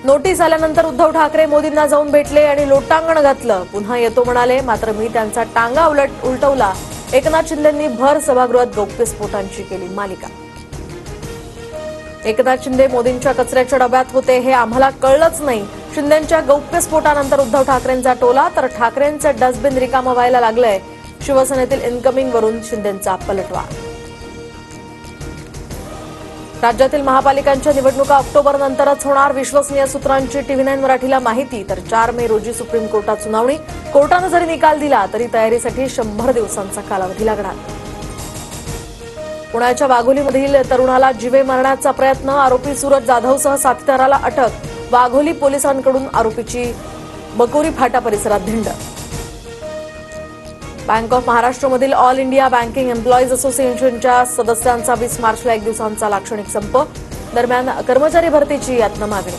Notice आल्यानंतर उद्धव ठाकरे मोदींना जाऊन भेटले आणि लोटांगण घातलं. पुन्हा येतो म्हणाले, मात्र मी त्यांचा टांगा उलटवला. एकनाथ शिंदेंनी भर सभागृहात गौप्यस्फोटांची केली मालिका. एकनाथ शिंदे मोदींच्या कचऱ्याच्या डब्यात होते हे आम्हाला कळलंच नाही. शिंदेंच्या गौप्यस्फोटानंतर उद्धव ठाकरेंचा टोला, तर ठाकरेंचं डस्टबिन रिकामं व्हायला लागलंय. शिवसेनेतील इन्कमिंगवरून शिंदेंचा पलटवार. राज्यातील महापालिकांच्या निवडणुका ऑक्टोबरनंतरच होणार. विश्वसनीय सूत्रांची TV9 मराठीला माहिती. तर 4 मे रोजी सुप्रीम कोर्टात सुनावणी. कोर्टानं जरी निकाल दिला तरी तयारीसाठी 100 दिवसांचा कालावधी लागणार. पुण्याच्या वाघोलीमधील तरुणाला जीवे मारण्याचा प्रयत्न. आरोपी सूरज जाधवसह साथीदाराला अटक. वाघोली पोलिसांकडून आरोपीची बकोरी फाटा परिसरात धिंड. बँक ऑफ महाराष्ट्रमधील ऑल इंडिया बँकिंग एम्प्लॉईज असोसिएशनच्या सदस्यांचा 20 मार्चला 1 दिवसांचा लाक्षणिक संप. दरम्यान कर्मचारी भरतीची यातनं मागणी.